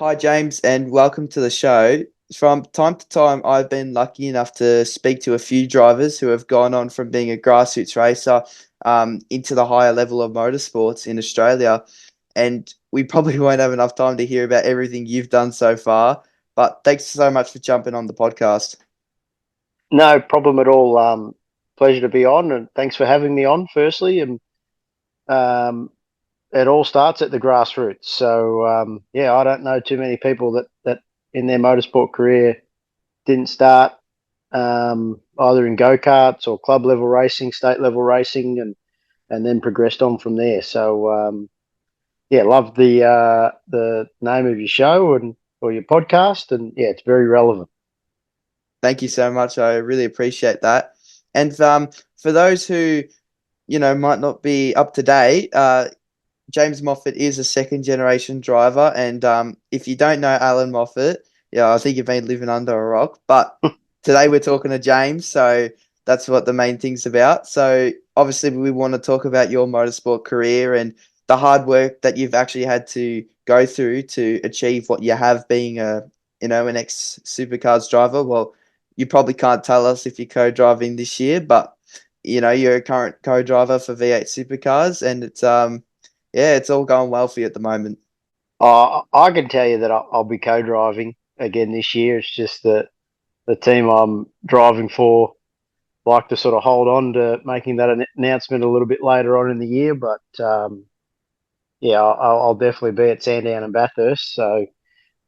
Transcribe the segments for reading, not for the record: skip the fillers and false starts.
Hi, James, and welcome to the show. From time to time, I've been lucky enough to speak to a few drivers who have gone on from being a grassroots racer into the higher level of motorsports in Australia. And we probably won't have enough time to hear about everything you've done so far. But thanks so much for jumping on the podcast. No problem at all. Pleasure to be on, and thanks for having me on. Firstly, and um, it all starts at the grassroots. So yeah, I don't know too many people that in their motorsport career didn't start either in go karts or club level racing, state level racing, and then progressed on from there. So yeah, love the name of your show and or your podcast, and yeah, it's very relevant. Thank you so much. I really appreciate that. And for those who, might not be up to date, James Moffat is a second generation driver, and if you don't know Alan Moffat, yeah, I think you've been living under a rock. But today we're talking to James, so that's what the main thing's about. So obviously we want to talk about your motorsport career and the hard work that you've actually had to go through to achieve what you have, being an ex Supercars driver. Well, you probably can't tell us if you're co-driving this year, but you're a current co-driver for V8 Supercars, and it's yeah, it's all going well for you at the moment. I can tell you that I'll be co-driving again this year. It's just that the team I'm driving for like to sort of hold on to making that announcement a little bit later on in the year. But yeah, I'll definitely be at Sandown and Bathurst. So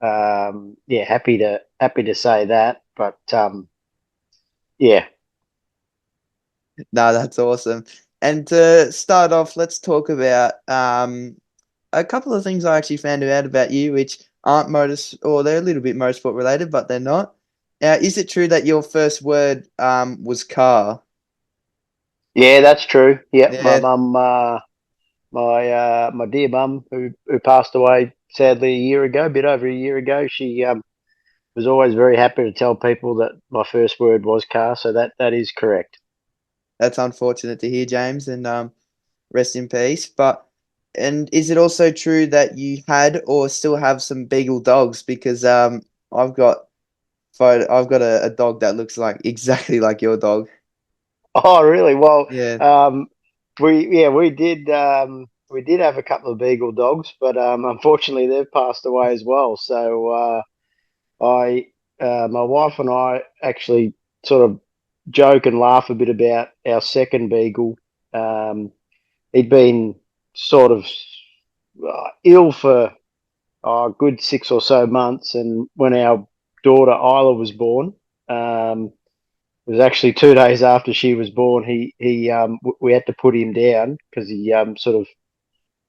yeah, happy to say that. But yeah, No, that's awesome. And to start off, let's talk about a couple of things I actually found out about you, which aren't motors, or they're a little bit motorsport related, but they're not. Is it true that your first word was car? yeah, that's true. Yeah, my Yeah, mum, my dear mum, who passed away sadly a year ago, a bit over a year ago, she was always very happy to tell people that my first word was car. So that is correct. that's unfortunate to hear, James, and rest in peace. But and is it also true that you had or still have some Beagle dogs? Because I've got I've got a dog that looks like exactly like your dog. Oh, really? Well, Yeah. we did have a couple of beagle dogs, but unfortunately they've passed away as well. So I my wife and I actually sort of joke and laugh a bit about our second beagle. Um, he'd been sort of ill for a good 6 or so months, and when our daughter Isla was born. It was actually 2 days after she was born. We had to put him down because he sort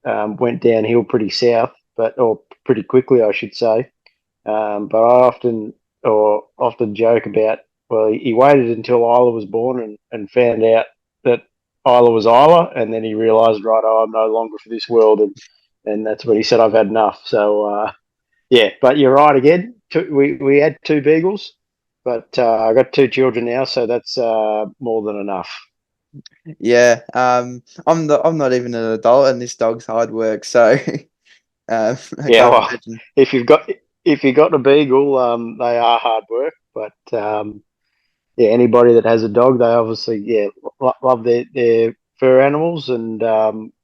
of went downhill pretty south, but or pretty quickly, I should say. But I often joke about, well, he waited until Isla was born and found out that Isla was Isla, and then he realised, right, oh, I'm no longer for this world, and that's when he said, I've had enough. So yeah, but you're right again. We had two beagles, but I got two children now, so that's more than enough. Yeah. I'm not even an adult, and this dog's hard work, so I Yeah, can't well, imagine. if you've got if you got a beagle, they are hard work, but yeah, anybody that has a dog, they obviously love their fur animals, and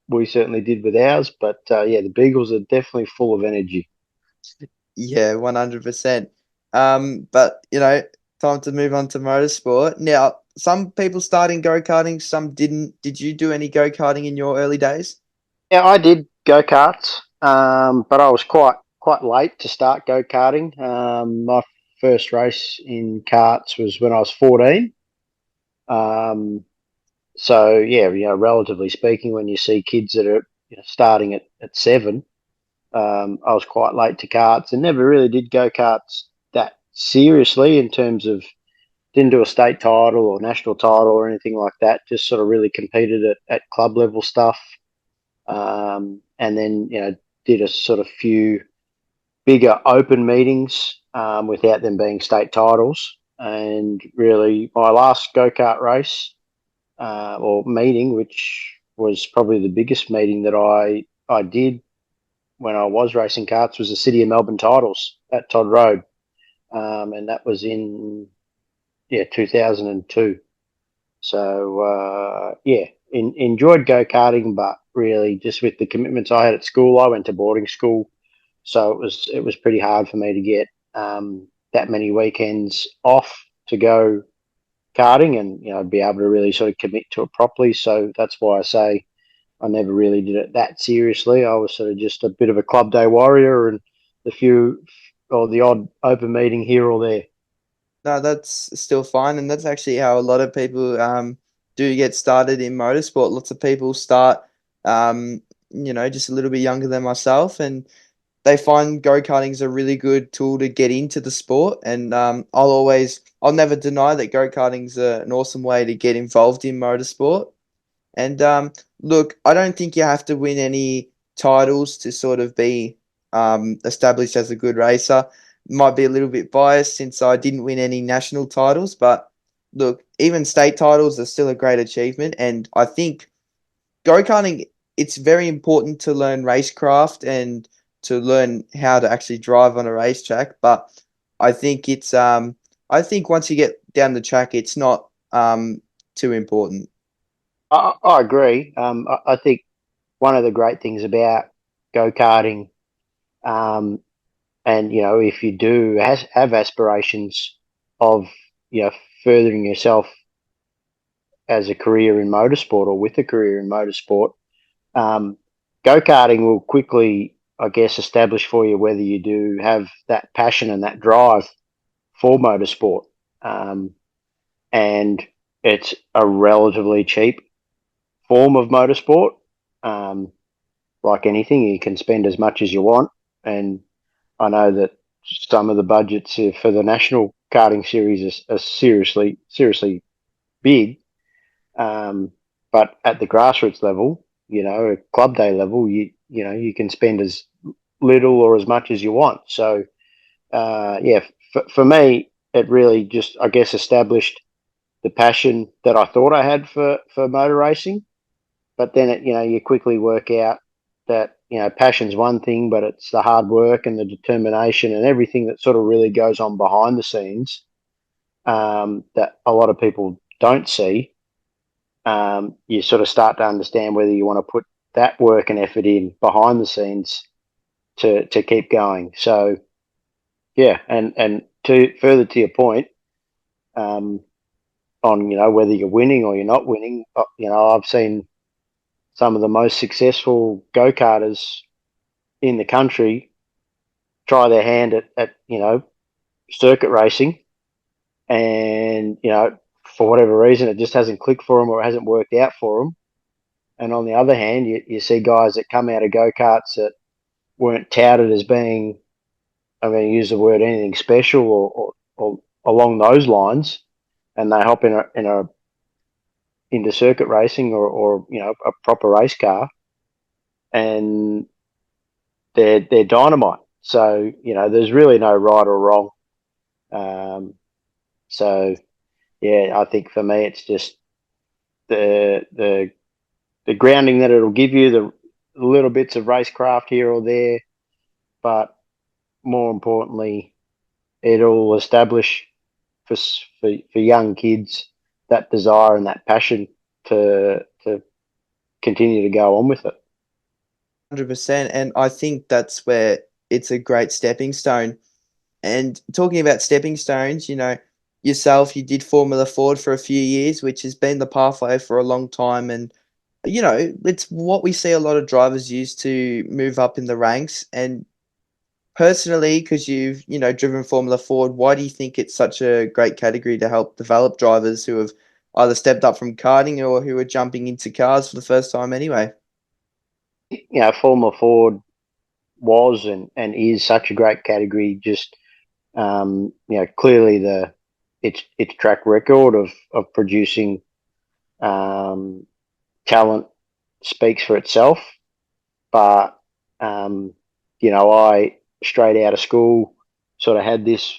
we certainly did with ours. But yeah, the beagles are definitely full of energy. Yeah, 100%. But time to move on to motorsport. Now, some people starting go-karting, some didn't. Did you do any go-karting in your early days? Yeah, I did go karts, but I was quite late to start go karting. My first race in karts was when I was 14. Um, so yeah, relatively speaking, when you see kids that are starting at 7, I was quite late to karts and never really did go karts that seriously in terms of didn't do a state title or national title or anything like that. Just sort of really competed at club level stuff, and then did a sort of few bigger open meetings without them being state titles. And really, my last go kart race or meeting, which was probably the biggest meeting that I did, when I was racing karts was the City of Melbourne titles at Todd Road, and that was in 2002. So enjoyed go karting, but really just with the commitments I had at school, I went to boarding school, so it was pretty hard for me to get that many weekends off to go karting, and be able to really sort of commit to it properly. So that's why I say I never really did it that seriously. I was sort of just a bit of a club day warrior and the odd open meeting here or there. No, that's still fine, and that's actually how a lot of people do get started in motorsport. Lots of people start, just a little bit younger than myself, and they find go-karting is a really good tool to get into the sport. And I'll never deny that go-karting is an awesome way to get involved in motorsport. And look, I don't think you have to win any titles to sort of be established as a good racer. Might be a little bit biased since I didn't win any national titles, but look, even state titles are still a great achievement. And I think go-karting, it's very important to learn racecraft and to learn how to actually drive on a racetrack. But I think once you get down the track, it's not too important. I agree. I think one of the great things about go karting, um, and if you do have aspirations of furthering yourself as a career in motorsport or with a career in motorsport, um, go karting will quickly, I guess, establish for you whether you do have that passion and that drive for motorsport. Um, and it's a relatively cheap form of motorsport. Um, like anything, you can spend as much as you want. And I know that some of the budgets for the national karting series are seriously, seriously big. But at the grassroots level, club day level, you can spend as little or as much as you want. So, for me, it really just, I guess, established the passion that I thought I had for motor racing. But then you quickly work out that passion's one thing, but it's the hard work and the determination and everything that sort of really goes on behind the scenes, that a lot of people don't see. You sort of start to understand whether you want to put that work and effort in behind the scenes to keep going. So yeah, and to further to your point, um, on whether you're winning or you're not winning, I've seen some of the most successful go karters in the country try their hand at circuit racing, and for whatever reason it just hasn't clicked for them or it hasn't worked out for them. And on the other hand, you see guys that come out of go karts that weren't touted as being, I'm going to use the word, anything special or along those lines, and they hop in a into circuit racing or a proper race car, and they're dynamite. So there's really no right or wrong. Um, so yeah, I think for me it's just the grounding that it'll give you, the little bits of racecraft here or there, but more importantly, it'll establish for young kids that desire and that passion to continue to go on with it. 100%. And I think that's where it's a great stepping stone. And talking about stepping stones, yourself, you did Formula Ford for a few years, which has been the pathway for a long time. And, it's what we see a lot of drivers use to move up in the ranks. And personally, because you've, driven Formula Ford, why do you think it's such a great category to help develop drivers who have either stepped up from karting or who are jumping into cars for the first time anyway? Formula Ford was and is such a great category. Just clearly its track record of producing um, talent speaks for itself. But I straight out of school sort of had this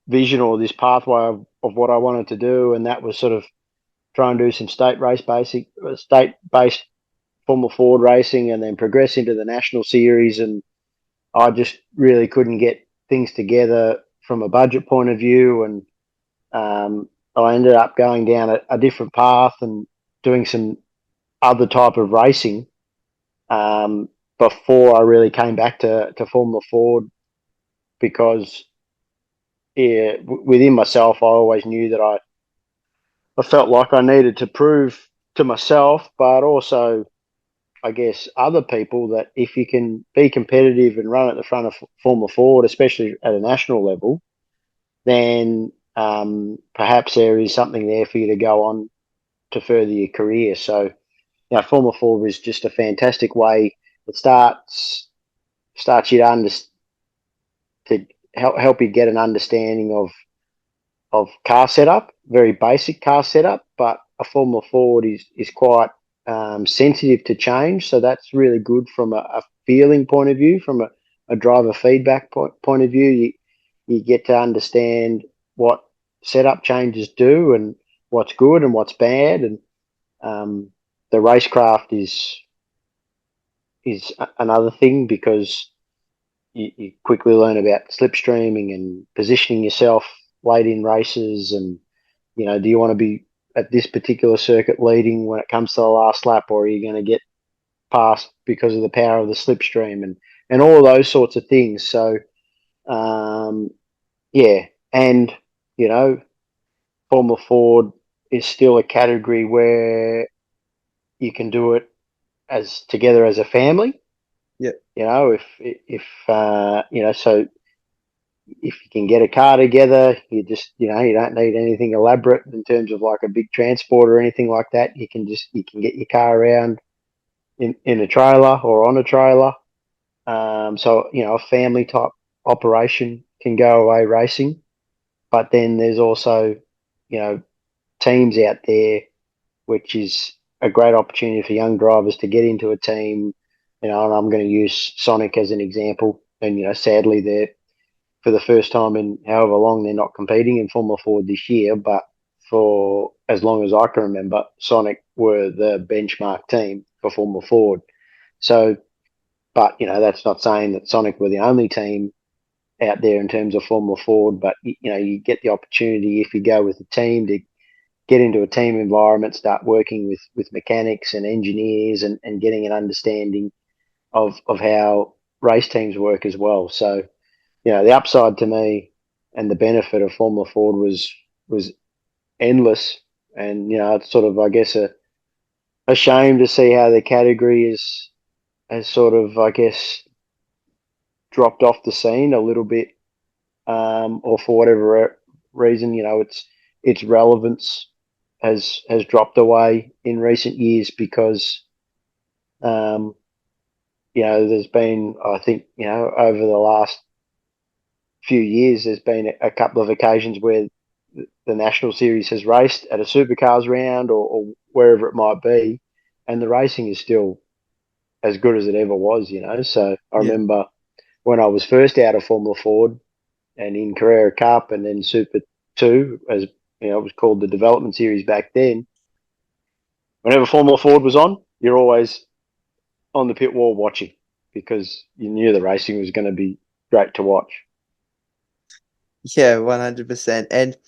vision or this pathway of what I wanted to do, and that was sort of try and do some state based Formula Ford racing and then progress into the national series. And I just really couldn't get things together from a budget point of view. And I ended up going down a different path and doing some other type of racing before I really came back to Formula Ford because yeah, within myself, I always knew that I felt like I needed to prove to myself, but also, I guess, other people that if you can be competitive and run at the front of Formula Ford, especially at a national level, then perhaps there is something there for you to go on to further your career. So, Formula Ford was just a fantastic way. It starts you to help you get an understanding of car setup, very basic car setup, but a Formula Ford is quite sensitive to change. So that's really good from a feeling point of view, from a driver feedback point of view. You get to understand what setup changes do and what's good and what's bad. And the racecraft is another thing because you quickly learn about slipstreaming and positioning yourself late in races and do you want to be at this particular circuit leading when it comes to the last lap, or are you going to get past because of the power of the slipstream and all of those sorts of things? So, yeah, and Formula Ford is still a category where you can do it as together as a family. Yeah. If so if you can get a car together, you just you don't need anything elaborate in terms of like a big transport or anything like that. You can get your car around in a trailer or on a trailer. So a family type operation can go away racing, but then there's also teams out there, which is a great opportunity for young drivers to get into a team. And I'm going to use Sonic as an example. And sadly, they're for the first time in however long they're not competing in Formula Ford this year, but for as long as I can remember, Sonic were the benchmark team for Formula Ford. So, but that's not saying that Sonic were the only team out there in terms of Formula Ford, but you get the opportunity if you go with a team to get into a team environment, start working with mechanics and engineers and getting an understanding of how race teams work as well. So, the upside to me and the benefit of Formula Ford was endless. And it's sort of, I guess, a shame to see how the category has sort of, I guess, dropped off the scene a little bit, or for whatever reason, its relevance has dropped away in recent years because, there's been, I think, over the last few years, there's been a couple of occasions where the national series has raced at a supercars round or wherever it might be, and the racing is still as good as it ever was. So I Yeah. remember when I was first out of Formula Ford and in Carrera Cup and then Super 2, as it was called the development series back then. Whenever Formula Ford was on, you're always on the pit wall watching because you knew the racing was going to be great to watch. Yeah, 100%. And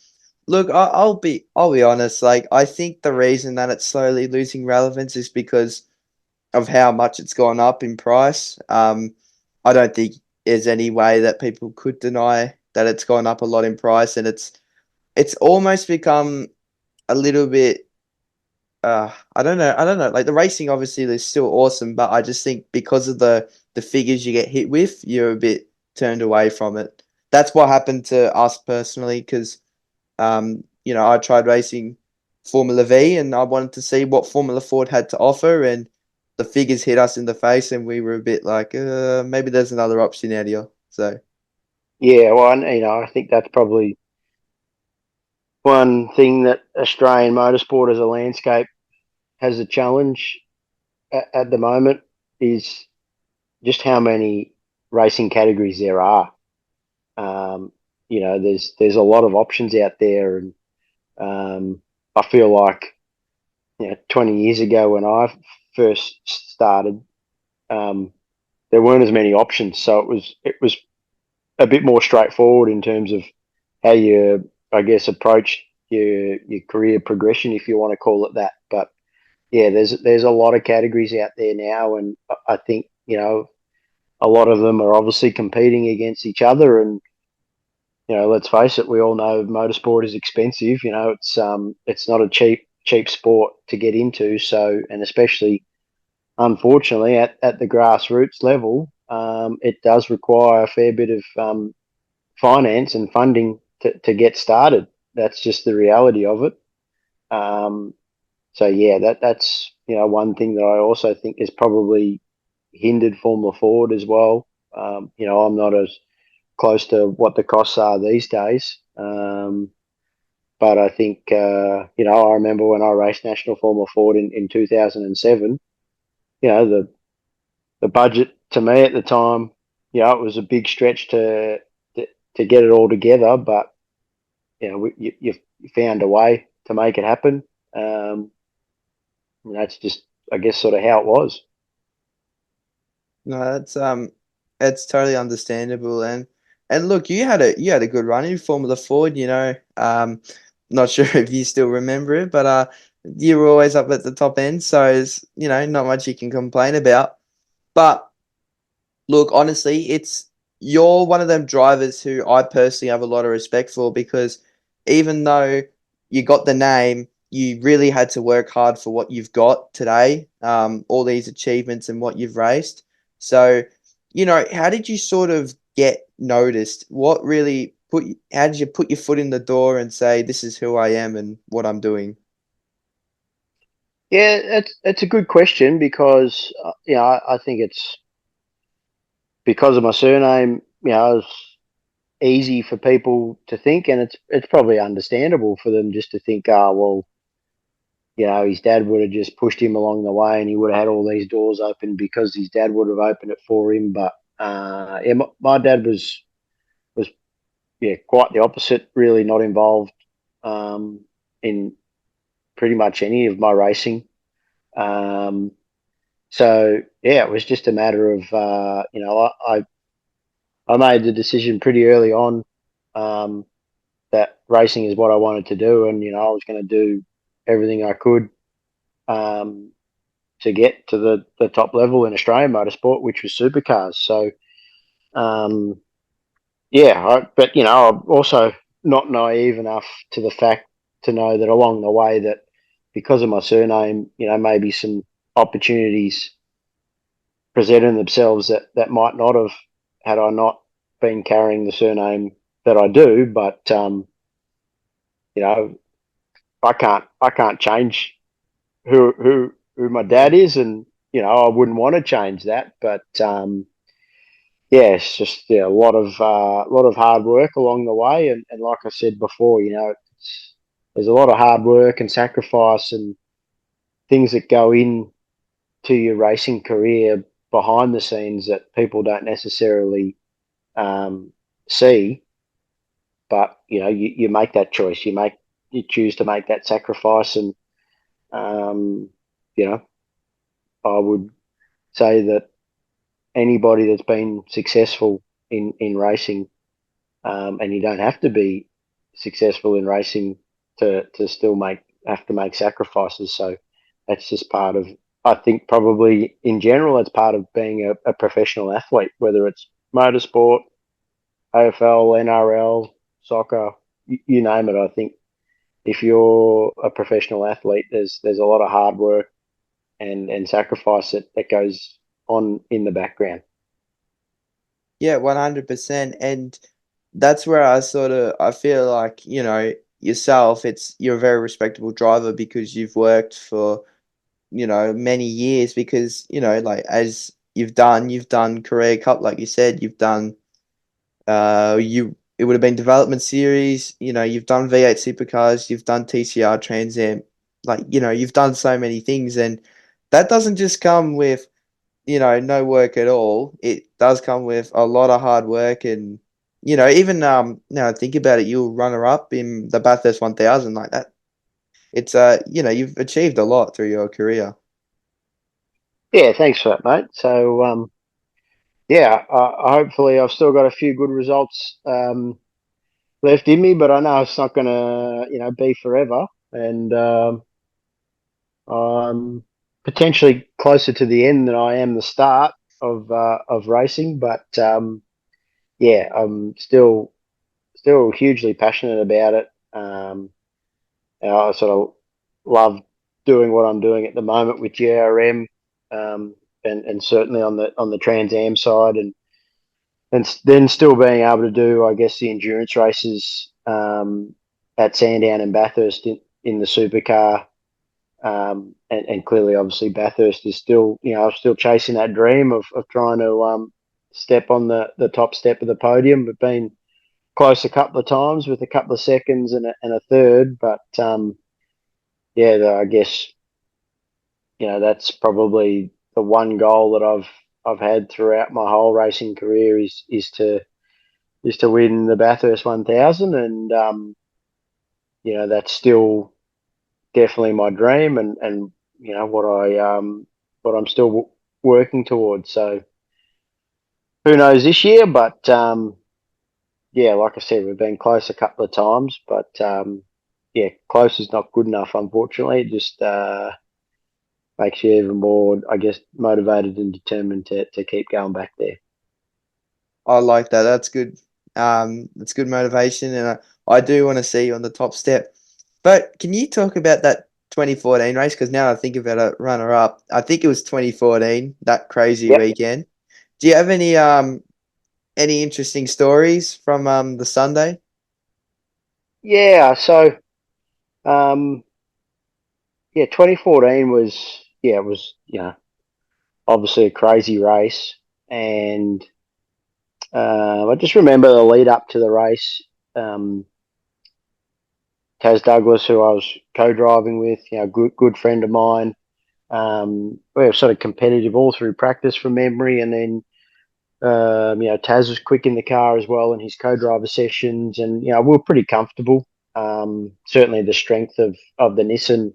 look, I'll be honest. Like, I think the reason that it's slowly losing relevance is because of how much it's gone up in price. I don't think there's any way that people could deny that it's gone up a lot in price, and it's almost become a little bit. I don't know. Like, the racing obviously is still awesome, but I just think because of the figures you get hit with, you're a bit turned away from it. That's what happened to us personally, because I tried racing Formula V and I wanted to see what Formula Ford had to offer, and the figures hit us in the face, and we were a bit like, maybe there's another option out here. So Yeah, well, I think that's probably one thing that Australian motorsport as a landscape has a challenge at the moment is just how many racing categories there are. Um, there's a lot of options out there, and I feel like 20 years ago when I first started, um, there weren't as many options, so it was a bit more straightforward in terms of how you, I guess, approach your career progression, if you want to call it that. But yeah, there's a lot of categories out there now, and I think a lot of them are obviously competing against each other. And let's face it, we all know motorsport is expensive. It's not a cheap sport to get into. So, and especially unfortunately at the grassroots level, it does require a fair bit of finance and funding to get started. That's just the reality of it. Um, so yeah, that's one thing that I also think is probably hindered Formula Ford as well. I'm not as close to what the costs are these days, but I think I remember when I raced National Formula Ford in 2007. The budget to me at the time, it was a big stretch to, to get it all together, but you found a way to make it happen. And that's just, I guess, sort of how it was. No, it's totally understandable. And look, you had a good run in Formula Ford. Not sure if you still remember it, but you were always up at the top end, so it's not much you can complain about. But look, honestly, you're one of them drivers who I personally have a lot of respect for, because even though you got the name, you really had to work hard for what you've got today, all these achievements and what you've raced. So, how did you sort of get noticed? How did you put your foot in the door and say, this is who I am and what I'm doing? Yeah, it's a good question because I think it's because of my surname. It's easy for people to think, and it's probably understandable for them just to think, well, his dad would have just pushed him along the way, and he would have had all these doors open because his dad would have opened it for him. But yeah, my dad was yeah quite the opposite. Really not involved in pretty much any of my racing. Um, so yeah, it was just a matter of I made the decision pretty early on um, that racing is what I wanted to do, and I was going to do everything I could um, to get to the top level in Australian motorsport, which was supercars. So um, yeah, but I'm also not naive enough to the fact to know that along the way that because of my surname, maybe some opportunities presented themselves that might not have had I not been carrying the surname that I do. But you know, I can't change who my dad is, and I wouldn't want to change that. But yeah, it's just a lot of hard work along the way, and like I said before, there's a lot of hard work and sacrifice and things that go in to your racing career behind the scenes that people don't necessarily um, see. But you make that choice. You choose to make that sacrifice, and um, you know, I would say that anybody that's been successful in racing, and you don't have to be successful in racing to still have to make sacrifices. So that's just part of. I think probably in general, it's part of being a professional athlete, whether it's motorsport, AFL, NRL, soccer, you name it. I think if you're a professional athlete, there's a lot of hard work and sacrifice that goes on in the background. Yeah, 100%. And that's where I feel like, yourself, you're a very respectable driver because you've worked for, many years, because, like as you've done Career Cup, like you said, you've done it would have been development series, you've done V8 supercars, you've done TCR Trans Am, like, you've done so many things, and that doesn't just come with no work at all. It does come with a lot of hard work, and even now I think about it, you'll runner up in the Bathurst 1000 like that. It's you've achieved a lot through your career. Yeah, thanks for that, mate. So, yeah, hopefully I've still got a few good results left in me, but I know it's not going to, be forever. And I'm potentially closer to the end than I am the start of racing. But yeah, I'm still hugely passionate about it. I sort of love doing what I'm doing at the moment with GRM, and certainly on the Trans Am side, and then still being able to do, I guess, the endurance races at Sandown and Bathurst in the supercar. And clearly, obviously, Bathurst is still, I'm still chasing that dream of trying to step on the top step of the podium. But been close a couple of times with a couple of seconds and a third. But yeah, I guess that's probably the one goal that I've had throughout my whole racing career is to win the Bathurst 1000, and that's still definitely my dream, and what I'm still working towards. So who knows this year, but yeah, like I said, we've been close a couple of times, but yeah, close is not good enough, unfortunately. It just makes you even more, I guess, motivated and determined to keep going back there. I like that. That's good. That's good motivation, and I do want to see you on the top step. But can you talk about that 2014 race? Because now I think about it, runner up. I think it was 2014, that crazy Yep. weekend. Do you have any interesting stories from the Sunday? Yeah. So um, yeah, 2014 was, it was, obviously a crazy race, and I just remember the lead up to the race. Um, Taz Douglas, who I was co-driving with, good friend of mine. We were sort of competitive all through practice from memory, and then Taz was quick in the car as well in his co-driver sessions, and we were pretty comfortable. Certainly, the strength of the Nissan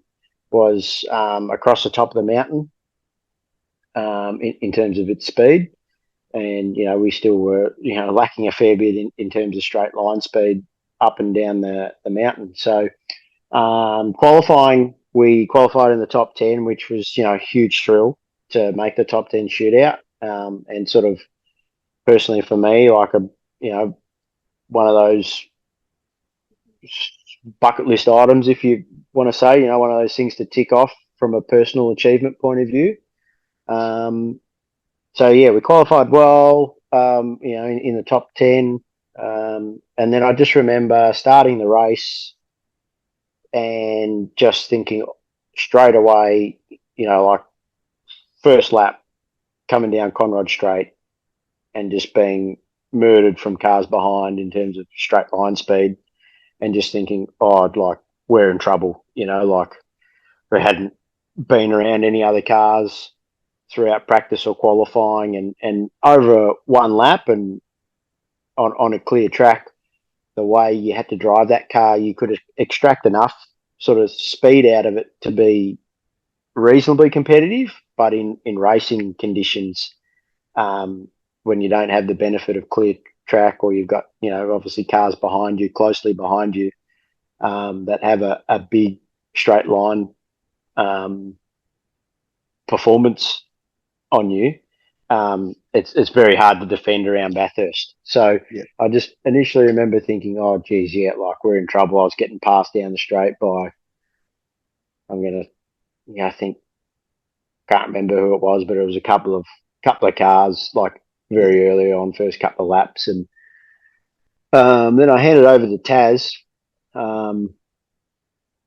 was across the top of the mountain in terms of its speed, and we still were lacking a fair bit in terms of straight line speed up and down the mountain. So qualifying, we qualified in the top 10, which was a huge thrill to make the top 10 shootout, and sort of personally for me, like you know one of those bucket list items, if you want to say, one of those things to tick off from a personal achievement point of view. Um, so yeah, we qualified well, in the top 10. And then I just remember starting the race and just thinking straight away, like first lap coming down Conrod Straight and just being murdered from cars behind in terms of straight line speed, and just thinking, oh, like we're in trouble, like we hadn't been around any other cars throughout practice or qualifying, and over one lap and on a clear track, the way you had to drive that car, you could extract enough sort of speed out of it to be reasonably competitive. But in racing conditions, um, when you don't have the benefit of clear track, or you've got obviously cars behind you, closely behind you, that have a big straight line um, performance on you, it's very hard to defend around Bathurst. So Yeah. I just initially remember thinking, oh, geez, yeah, like we're in trouble. I was getting passed down the straight by, I'm gonna, I think, can't remember who it was, but it was a couple of cars, like Yeah. very early on, first couple of laps, and then I handed over to Taz. Um,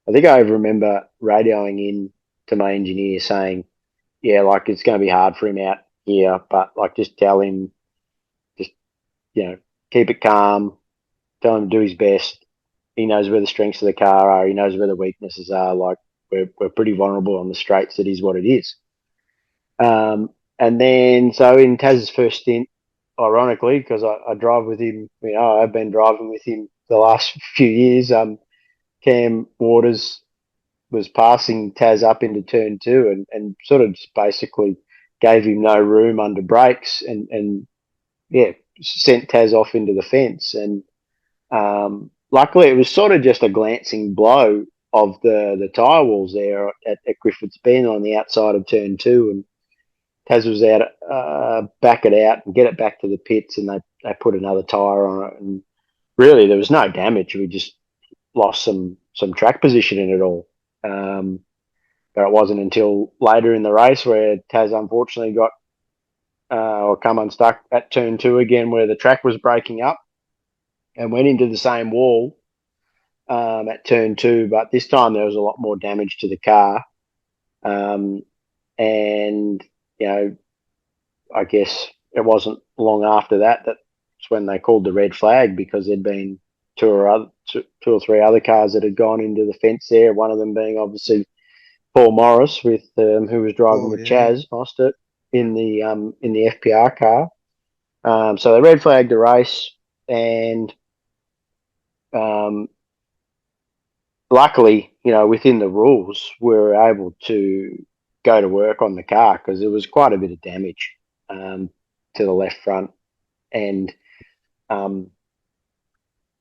I think I remember radioing in to my engineer saying, yeah, like it's going to be hard for him out here, but like just tell him, just keep it calm, tell him to do his best. He knows where the strengths of the car are. He knows where the weaknesses are. Like we're pretty vulnerable on the straights. It is what it is. And then so in Taz's first stint, ironically, because I drive with him, I've been driving with him the last few years. Cam Waters was passing Taz up into turn two, and sort of just basically gave him no room under brakes, and yeah, sent Taz off into the fence. And luckily, it was sort of just a glancing blow of the tyre walls there at Griffiths Bend on the outside of turn 2, and Taz was out, back it out and get it back to the pits, and they put another tyre on it, and really there was no damage. We just lost some track position in it all. But it wasn't until later in the race where Taz unfortunately got or come unstuck at turn 2 again, where the track was breaking up, and went into the same wall at turn 2. But this time there was a lot more damage to the car, and I guess it wasn't long after that's when they called the red flag, because there'd been two or three other cars that had gone into the fence there. One of them being obviously Paul Morris, with who was driving Oh with yeah. Chaz Mostert in the FPR car. So they red flagged the race, and luckily, within the rules, we were able to go to work on the car, because there was quite a bit of damage to the left front. And I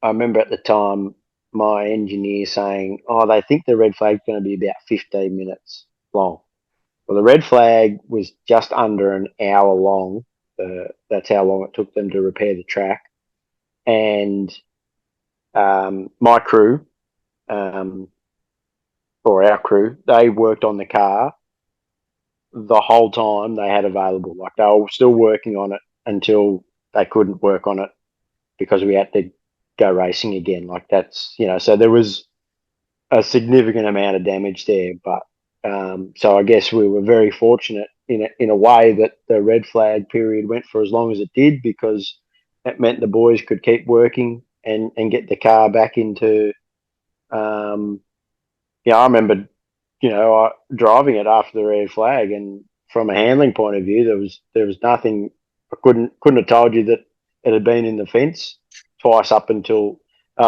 remember at the time my engineer saying, "Oh, they think the red flag's going to be about 15 minutes long." Well, the red flag was just under an hour long. That's how long it took them to repair the track. And my crew, or our crew, they worked on the car the whole time they had available. Like, they were still working on it until they couldn't work on it, because we had to go racing again. Like, that's, so there was a significant amount of damage there. But so I guess we were very fortunate in a way that the red flag period went for as long as it did, because it meant the boys could keep working and get the car back into. I remember, driving it after the red flag, and from a handling point of view, there was nothing. I couldn't have told you that it had been in the fence twice up until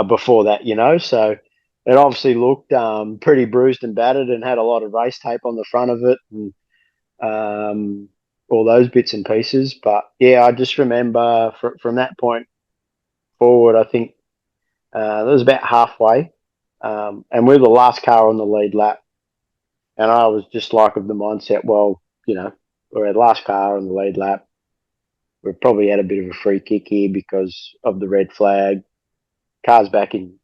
before that. So it obviously looked pretty bruised and battered, and had a lot of race tape on the front of it, and all those bits and pieces. But yeah, I just remember from that point forward, I think that was about halfway, and we were the last car on the lead lap. And I was just like of the mindset, well, we're at last car on the lead lap. We've probably had a bit of a free kick here because of the red flag. Car's back in,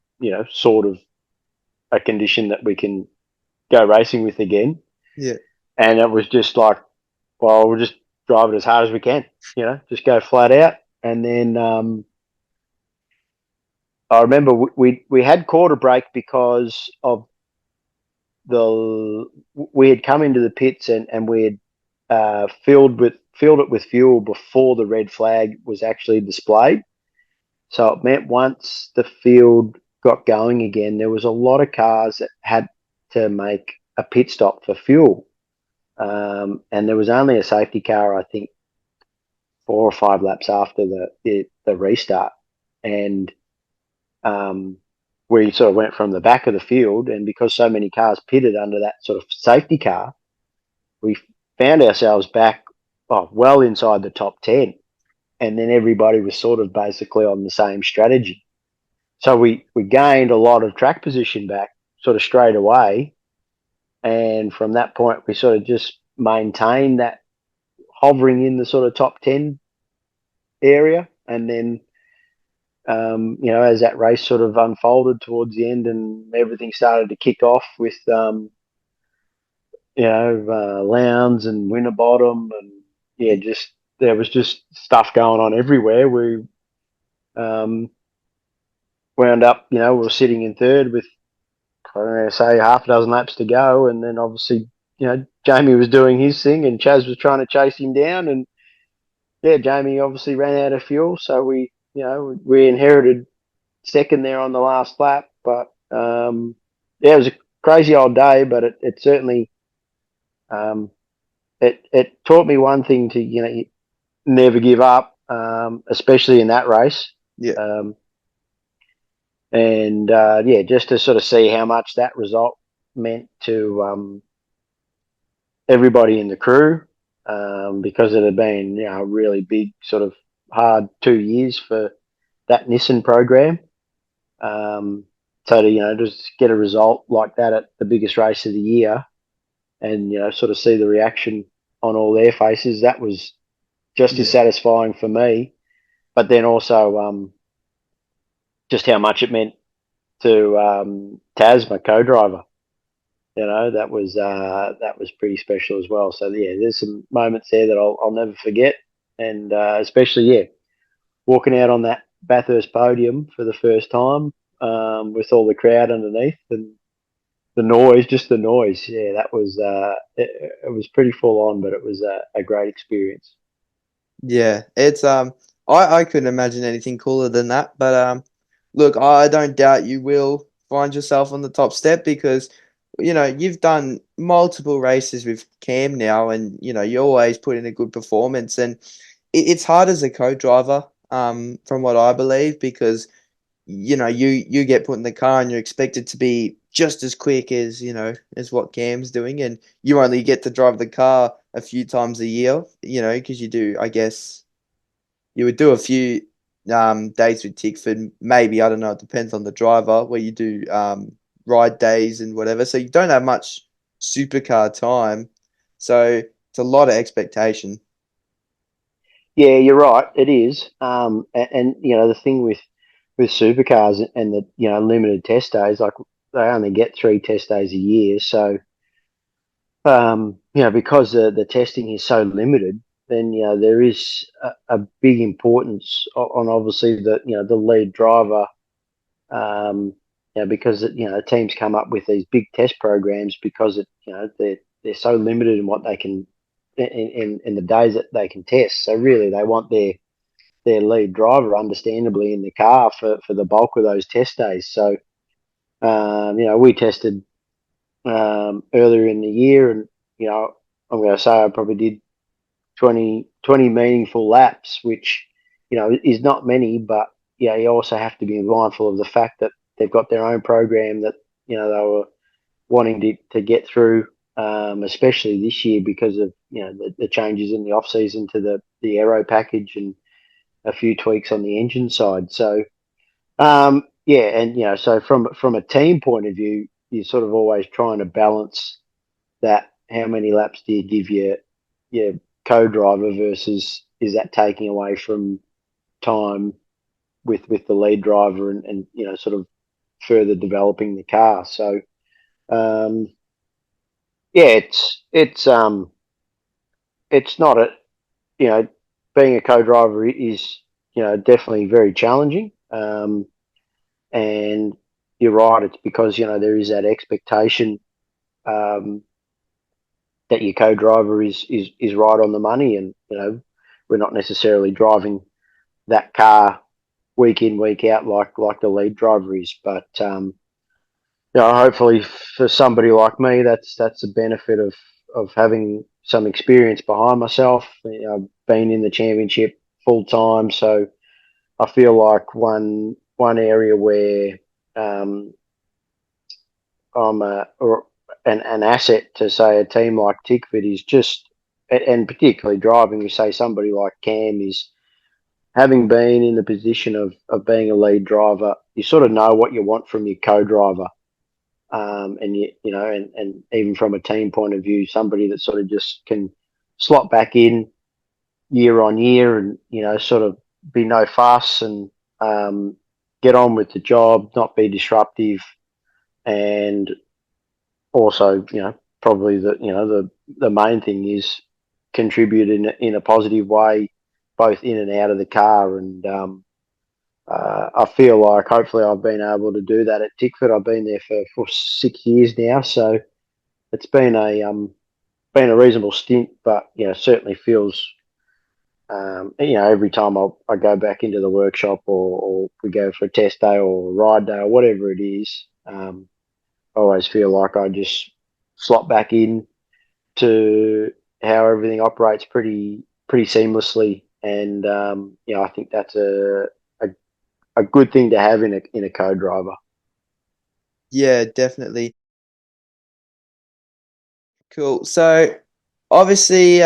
sort of a condition that we can go racing with again. Yeah. And it was just like, well, we'll just drive it as hard as we can, just go flat out. And then I remember we had quarter break because of we had come into the pits, and we had filled it with fuel before the red flag was actually displayed. So it meant once the field got going again, there was a lot of cars that had to make a pit stop for fuel, and there was only a safety car, I think, 4 or 5 laps after the restart, and we sort of went from the back of the field, and because so many cars pitted under that sort of safety car, we found ourselves back, well inside the top 10. And then everybody was sort of basically on the same strategy. So we gained a lot of track position back sort of straight away. And from that point, we sort of just maintained that, hovering in the sort of top 10 area. And then, as that race sort of unfolded towards the end, and everything started to kick off with, Lowndes and Winterbottom, and yeah, just there was just stuff going on everywhere. We wound up, we were sitting in third with, I don't know, say half a dozen laps to go, and then obviously, Jamie was doing his thing, and Chaz was trying to chase him down, and yeah, Jamie obviously ran out of fuel, so we inherited second there on the last lap. But yeah, it was a crazy old day, but it certainly it taught me one thing, to never give up, especially in that race. Yeah. And yeah, just to sort of see how much that result meant to everybody in the crew, because it had been a really big sort of hard 2 years for that Nissan program. Um, so to just get a result like that at the biggest race of the year, and sort of see the reaction on all their faces, that was just as Yeah. satisfying for me. But then also just how much it meant to Taz, my co-driver. That was pretty special as well. So yeah, there's some moments there that I'll never forget, and especially walking out on that Bathurst podium for the first time, with all the crowd underneath and the noise, just the noise. Yeah, that was it was pretty full on, but it was a great experience. Yeah, it's I couldn't imagine anything cooler than that. But look, I don't doubt you will find yourself on the top step because you've done multiple races with Cam now, and you always put in a good performance, and it's hard as a co-driver, from what I believe, because you get put in the car and you're expected to be just as quick as as what Cam's doing, and you only get to drive the car a few times a year, because you do, I guess, you would do a few days with Tickford, maybe, I don't know, it depends on the driver, where you do ride days and whatever. So you don't have much supercar time. So it's a lot of expectation. Yeah, you're right. It is. And the thing with supercars and the limited test days, like they only get 3 test days a year. So because the testing is so limited, then there is a big importance on obviously the lead driver. Um, because teams come up with these big test programs because they're so limited in what they can in the days that they can test. So really, they want their lead driver, understandably, in the car for the bulk of those test days. So we tested earlier in the year, and I'm going to say I probably did 20 meaningful laps, which is not many, but you also have to be mindful of the fact that they've got their own program that they were wanting to get through, especially this year because of the changes in the off season to the aero package and a few tweaks on the engine side. So yeah, and so from a team point of view, you're sort of always trying to balance that. How many laps do you give your co-driver versus is that taking away from time with the lead driver and sort of further developing the car. So um, yeah, it's not a being a co-driver is definitely very challenging. And you're right, it's because there is that expectation um, that your co-driver is right on the money, and we're not necessarily driving that car week in week out like the lead driver is. But hopefully for somebody like me, that's a benefit of having some experience behind myself. I've been in the championship full time, so I feel like one area where um, I'm an asset to say a team like Tickford is just, and particularly driving. We say somebody like Cam is having been in the position of being a lead driver. You sort of know what you want from your co-driver, and and even from a team point of view, somebody that sort of just can slot back in year on year, and sort of be no fuss and get on with the job, not be disruptive, and also probably the main thing is contribute in a positive way, both in and out of the car. And I feel like hopefully I've been able to do that at Tickford. I've been there for 6 years now, so it's been a reasonable stint, but certainly feels every time I go back into the workshop, or we go for a test day or a ride day or whatever it is, I always feel like I just slot back in to how everything operates pretty seamlessly, and I think that's a a good thing to have in a co-driver. Yeah, definitely. Cool. So obviously,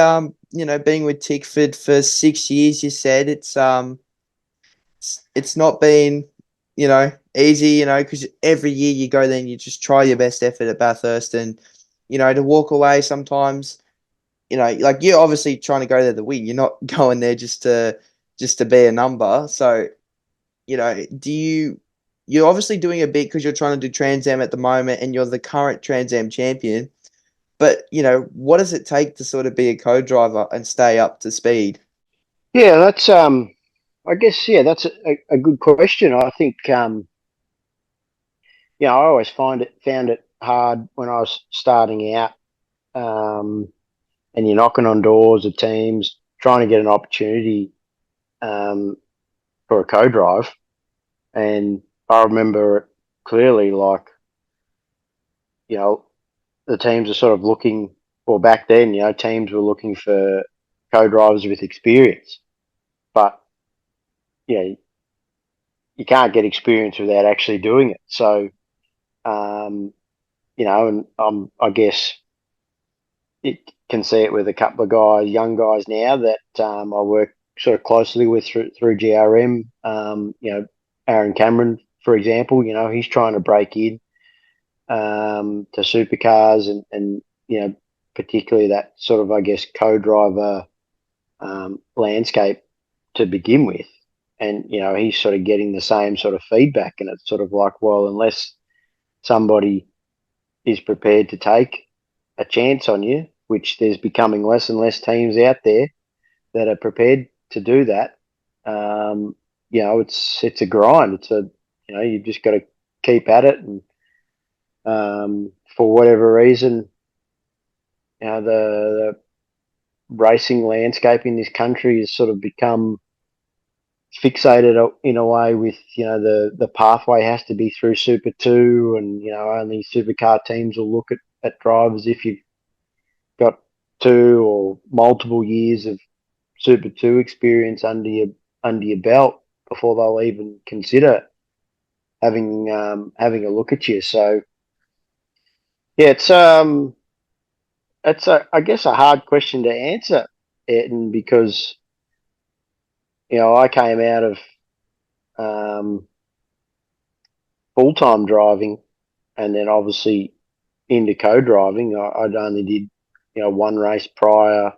being with Tickford for 6 years, you said it's not been, easy, because every year you go there and you just try your best effort at Bathurst, and to walk away sometimes, like you're obviously trying to go there to win. You're not going there just to be a number. So, you're obviously doing a bit because you're trying to do Trans Am at the moment and you're the current Trans Am champion. But, what does it take to sort of be a co-driver and stay up to speed? Yeah, that's I guess that's a good question. I think I always found it hard when I was starting out, um, and you're knocking on doors of teams trying to get an opportunity um, for a co-drive, and I remember it clearly, like you know the teams are sort of looking, or back then, teams were looking for co-drivers with experience, but you know you can't get experience without actually doing it. So, um, and I guess it can see it with a couple of guys, young guys now that I work sort of closely with through GRM. Aaron Cameron, for example, he's trying to break in to supercars and particularly that sort of, I guess, co-driver landscape to begin with. And, he's sort of getting the same sort of feedback. And it's sort of like, well, unless somebody is prepared to take a chance on you, which there's becoming less and less teams out there that are prepared to do that. It's a grind. You've just got to keep at it, and for whatever reason, the racing landscape in this country has sort of become fixated in a way with the pathway has to be through Super Two, and only supercar teams will look at drivers if you've got 2 or multiple years of Super Two experience under your belt before they'll even consider having a look at you. So yeah, it's I guess a hard question to answer, Ayrton, because I came out of um, full time driving, and then obviously into co-driving. I'd only did one race prior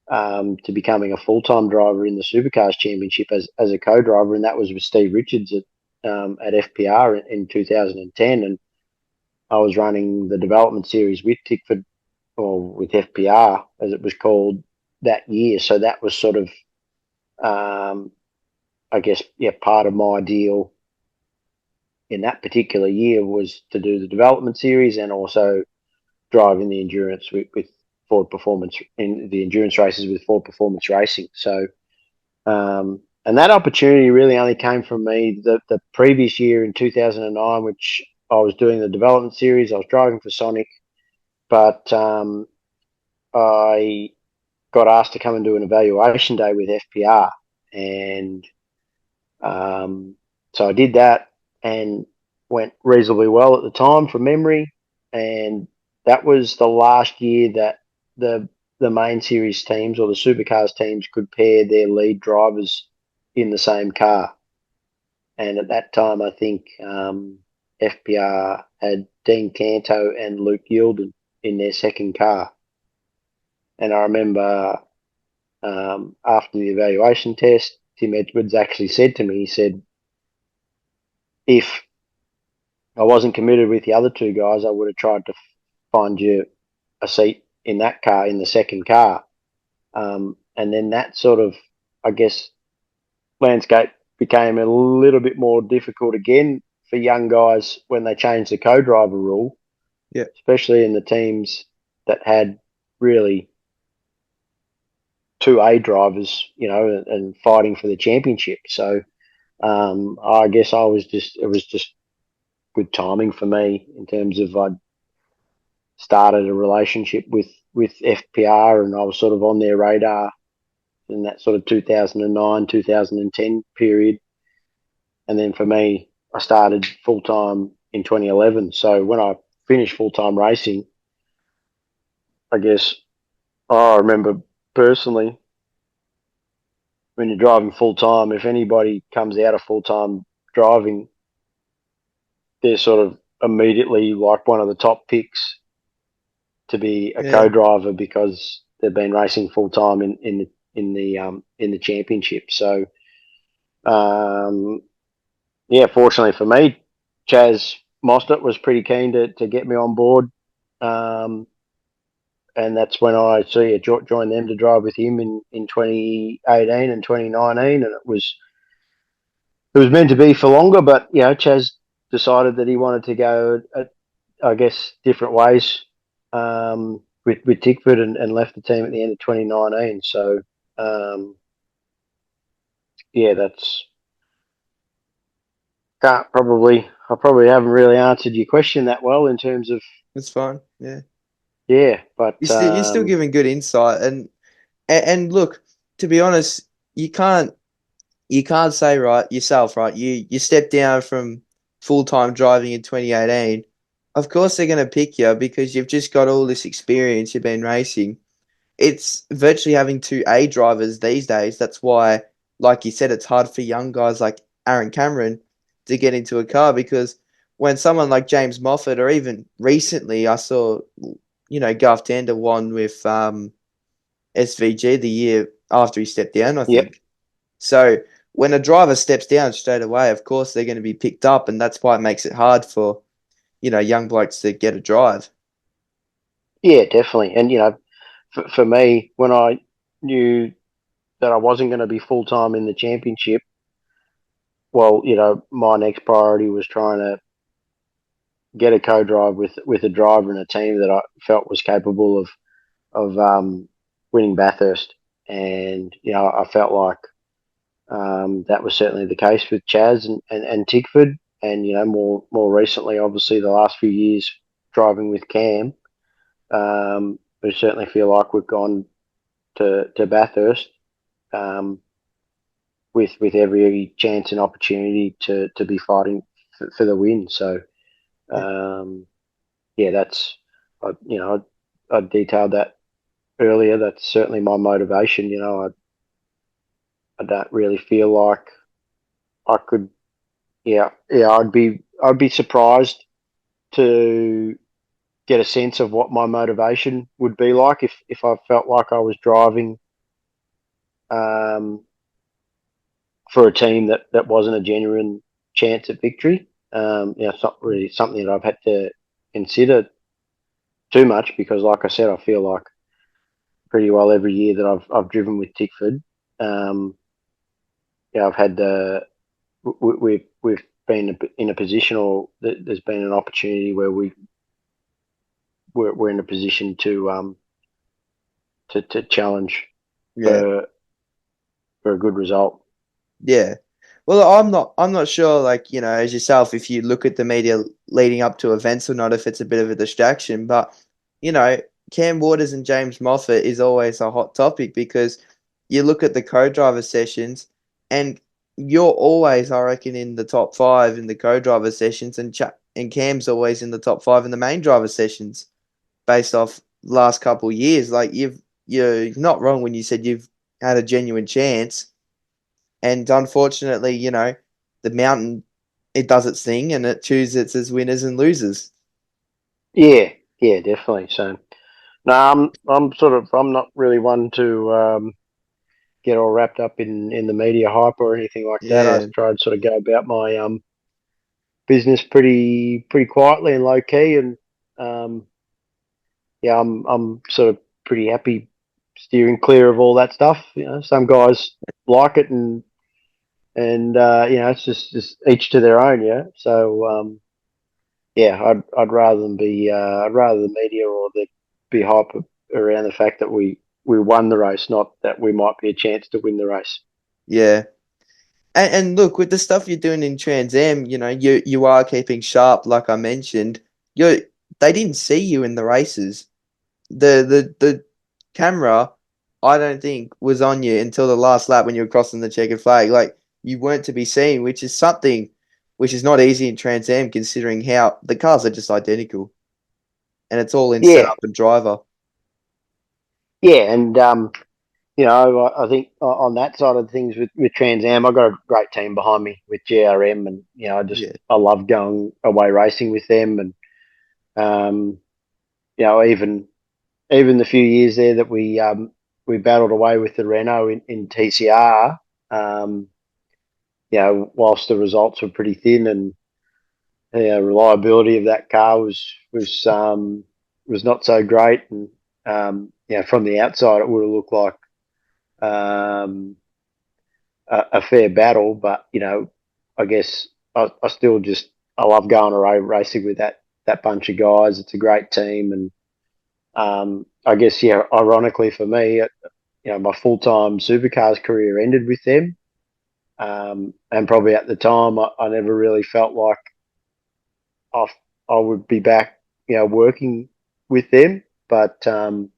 to becoming a full-time driver in the Supercars Championship as a co-driver, and that was with Steve Richards at FPR in 2010. And I was running the development series with Tickford, or with FPR as it was called, that year. So that was sort of, I guess, part of my deal in that particular year was to do the development series and also driving the endurance with Ford Performance, in the endurance races with Ford Performance Racing. So, and that opportunity really only came from me the previous year in 2009, which I was doing the development series. I was driving for Sonic, but I got asked to come and do an evaluation day with FPR, and so I did that and went reasonably well at the time from memory. And that was the last year that the main series teams or the supercars teams could pair their lead drivers in the same car. And at that time, I think FPR had Dean Canto and Luke Yilden in their second car. And I remember after the evaluation test, Tim Edwards actually said to me, he said, if I wasn't committed with the other two guys, I would have tried to find you a seat in that car, in the second car. And then that sort of, I guess, landscape became a little bit more difficult again for young guys when they changed the co-driver rule, Yeah. especially in the teams that had really 2A drivers, and fighting for the championship. So I guess it was just good timing for me in terms of I'd started a relationship with FPR, and I was sort of on their radar in that sort of 2009, 2010 period. And then for me, I started full time in 2011. So when I finished full time racing, I guess I remember personally, when you're driving full time, if anybody comes out of full time driving, they're sort of immediately like one of the top picks to be a Yeah, co-driver because they've been racing full time in the championship. So um, yeah, fortunately for me, Chaz Mostert was pretty keen to get me on board, um, and that's when I joined them to drive with him in 2018 and 2019, and it was meant to be for longer, but Chaz decided that he wanted to go, I guess, different ways with Tickford and left the team at the end of 2019. So yeah, that's can't probably I probably haven't really answered your question that well in terms of it's fine. Yeah, yeah, but you're still giving good insight, and look, to be honest, you can't say right yourself, right? You stepped down from full-time driving in 2018. Of course they're going to pick you because you've just got all this experience. You've been racing. It's virtually having two A drivers these days. That's why, like you said, it's hard for young guys like Aaron Cameron to get into a car because when someone like James Moffat or even recently I saw, Garth Tander won with SVG the year after he stepped down, I yep, think. So when a driver steps down straight away, of course they're going to be picked up, and that's why it makes it hard for young blokes to get a drive. yeah, definitely. And for me, when I knew that I wasn't going to be full time in the championship, well, my next priority was trying to get a co-drive with a driver and a team that I felt was capable of winning Bathurst, and I felt like that was certainly the case with Chaz and Tickford, and more recently, obviously the last few years driving with Cam, we certainly feel like we've gone to Bathurst um, with every chance and opportunity to be fighting for the win. So Yeah, um, yeah, that's I detailed that earlier. That's certainly my motivation. I don't really feel like I could. Yeah, I'd be surprised to get a sense of what my motivation would be like if I felt like I was driving um, for a team that wasn't a genuine chance at victory. It's not really something that I've had to consider too much because, like I said, I feel like pretty well every year that I've driven with Tickford, um, I've had we've been in a position or there's been an opportunity where we're in a position to challenge yeah, for for a good result. yeah. Well, I'm not sure, like, as yourself, if you look at the media leading up to events or not, if it's a bit of a distraction. But, you know, Cam Waters and James Moffat is always a hot topic because you look at the co-driver sessions and you're always, I reckon, in the top five in the co-driver sessions, and Cam's always in the top five in the main driver sessions based off last couple of years. Like you're not wrong when you said you've had a genuine chance. And unfortunately, the mountain, it does its thing and it chooses its winners and losers. Yeah, yeah, definitely. So no, I'm not really one to get all wrapped up in the media hype or anything like that. I Yeah, try and sort of go about my business pretty quietly and low key, and um, yeah, I'm sort of pretty happy steering clear of all that stuff. Some guys like it, and it's just each to their own. Yeah, so yeah, I'd rather than be I'd rather the media or the be hype around the fact that we won the race, not that we might be a chance to win the race. yeah. And look, with the stuff you're doing in Trans Am, you are keeping sharp, like I mentioned. They didn't see you in the races. The camera, I don't think, was on you until the last lap when you were crossing the checkered flag. Like you weren't to be seen, which is something which is not easy in Trans Am considering how the cars are just identical and it's all in Yeah, setup and driver. yeah, and I think on that side of things with Trans Am, I've got a great team behind me with GRM, and Yeah, I love going away racing with them, and um, even the few years there that we battled away with the Renault in TCR, um, whilst the results were pretty thin, and reliability of that car was not so great, and from the outside it would have looked like um, a fair battle, but I guess I still just I love going around racing with that bunch of guys. It's a great team, and I guess ironically for me, my full time supercars career ended with them, and probably at the time I never really felt like I I would be back, working with them, but when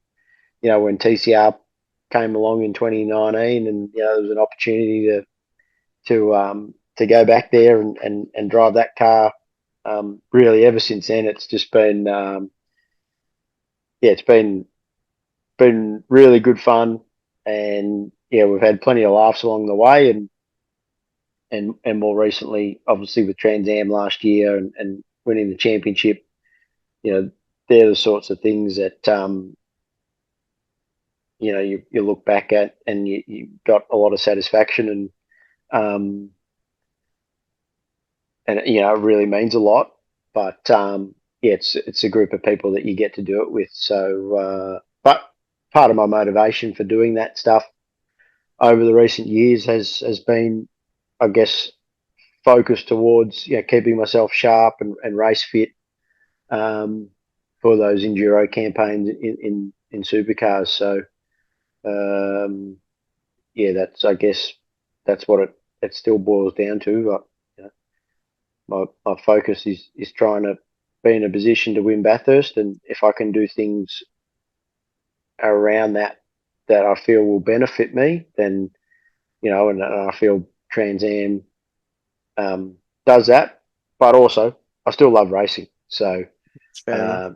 TCR came along in 2019, and there was an opportunity to go back there and drive that car. Really, ever since then, it's just been it's been really good fun, and we've had plenty of laughs along the way, and more recently, obviously with Trans Am last year and winning the championship. They're the sorts of things that you look back at, and you got a lot of satisfaction, and it really means a lot. But it's a group of people that you get to do it with. So, but part of my motivation for doing that stuff over the recent years has been, I guess, focused towards keeping myself sharp and race fit, um, for those enduro campaigns in supercars. So, um, that's, I guess, that's what it still boils down to. But my focus is trying to be in a position to win Bathurst, and if I can do things around that I feel will benefit me, then and I feel Trans Am does that. But also, I still love racing, so it's fair enough.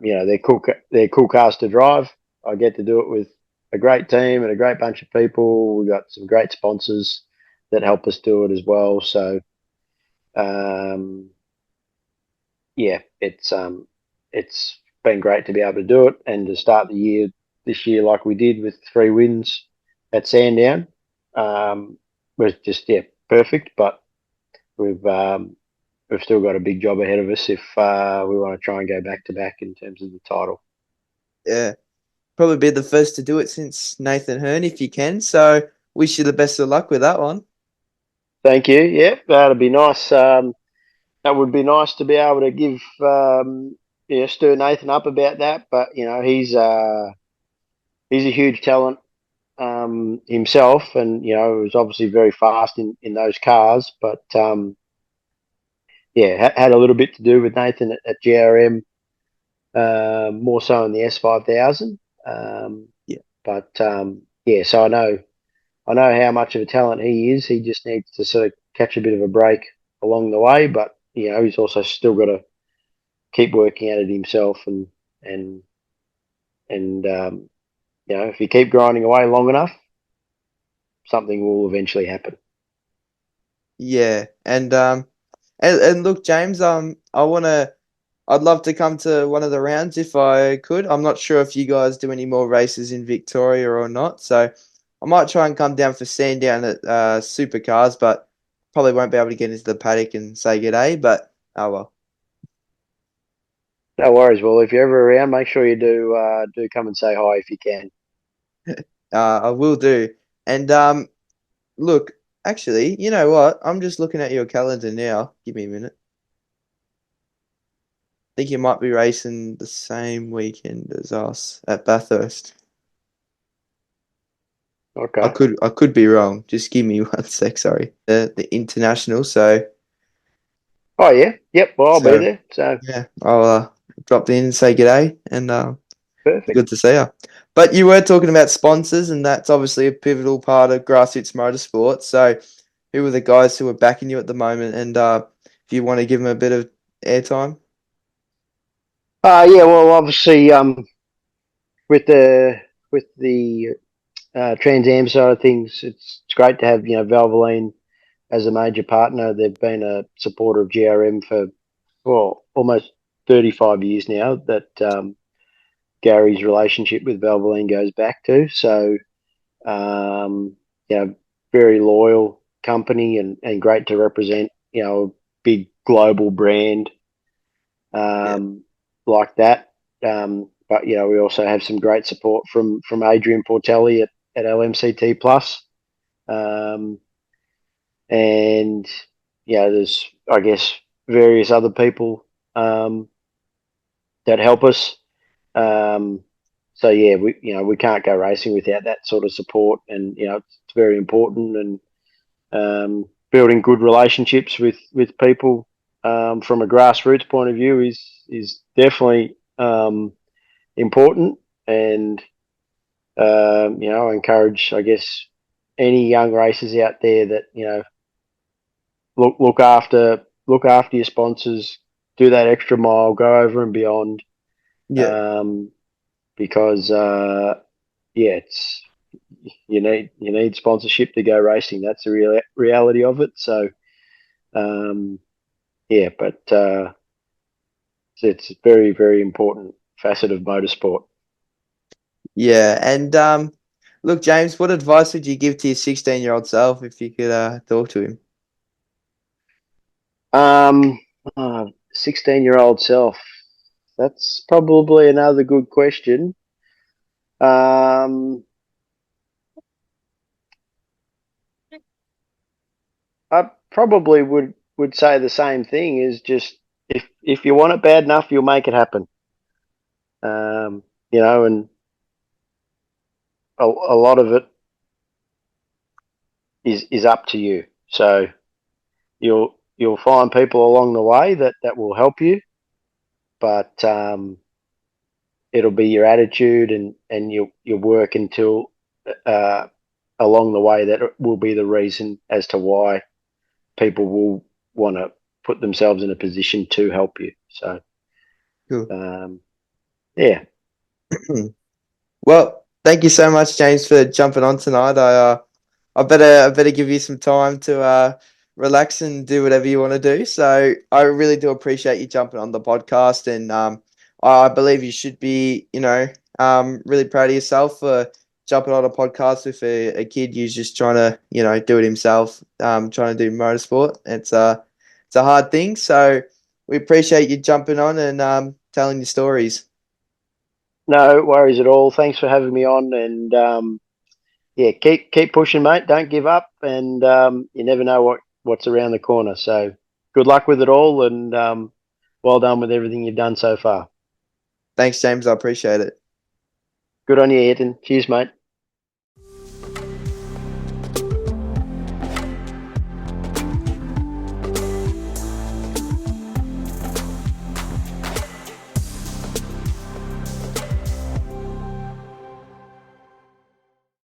they're cool cars to drive. I get to do it with a great team and a great bunch of people. We've got some great sponsors that help us do it as well. So, um, it's been great to be able to do it and to start the year this year like we did with 3 wins at Sandown. Was just perfect, but we've um, we've still got a big job ahead of us if we want to try and go back to back in terms of the title. Yeah, probably be the first to do it since Nathan Hearn if you can. So wish you the best of luck with that one. Thank you. Yeah, that'd be nice. That would be nice to be able to give stir Nathan up about that. But he's a huge talent himself, and was obviously very fast in those cars. But had a little bit to do with Nathan at GRM, more so in the S5000. Um, Yeah, but so I know how much of a talent he is. He just needs to sort of catch a bit of a break along the way, but he's also still got to keep working at it himself, and if you keep grinding away long enough, something will eventually happen. yeah, and look, James, I'd love to come to one of the rounds if I could. I'm not sure if you guys do any more races in Victoria or not, so I might try and come down for Sandown at Supercars, but probably won't be able to get into the paddock and say g'day. But oh well, No worries. Well, if you're ever around, make sure you do come and say hi if you can. I will do. And look, actually, you know what? I'm just looking at your calendar now. Give me a minute. I think you might be racing the same weekend as us at Bathurst. Okay. I could be wrong. Just give me one sec, sorry. The international, Oh yeah. Yep. Well, I'll be so there. So yeah, I'll drop in and say g'day and perfect. good to see you. But you were talking about sponsors, and that's obviously a pivotal part of Grassroots Motorsport. So who are the guys who are backing you at the moment? And if you want to give them a bit of airtime. Yeah. Well, obviously, with the Trans Am side of things, it's great to have Valvoline as a major partner. They've been a supporter of GRM for almost 35 years now. That Garry's relationship with Valvoline goes back to. So very loyal company and great to represent a big global brand Yeah. like that. But we also have some great support from Adrian Portelli at LMCT Plus, and there's I guess various other people that help us. Um, so yeah, we can't go racing without that sort of support, and it's very important. And building good relationships with people from a grassroots point of view is definitely important. And I encourage, I guess, any young racers out there that look after your sponsors, do that extra mile, go over and beyond, Yeah. um, because it's you need sponsorship to go racing. That's the reality of it. So but it's a very, very important facet of motorsport. Yeah. And look, James, what advice would you give to your 16-year-old self if you could talk to him? Um, 16-year-old self. That's probably another good question. Um, I probably would say the same thing. Is just if you want it bad enough, you'll make it happen. And a lot of it is up to you. So you'll find people along the way that will help you, but it'll be your attitude and your work until uh, along the way that will be the reason as to why people will want to put themselves in a position to help you. So Cool. um, yeah, Well, thank you so much, James, for jumping on tonight. I better give you some time to relax and do whatever you want to do. So I really do appreciate you jumping on the podcast, and I believe you should be, really proud of yourself for jumping on a podcast with a kid who's just trying to, do it himself, trying to do motorsport. It's a hard thing, so we appreciate you jumping on and telling your stories. no worries at all. Thanks for having me on, and keep pushing, mate. Don't give up, and you never know what's around the corner. So good luck with it all, and well done with everything you've done so far. Thanks, James. I appreciate it. Good on you, Ayrton. Cheers, mate.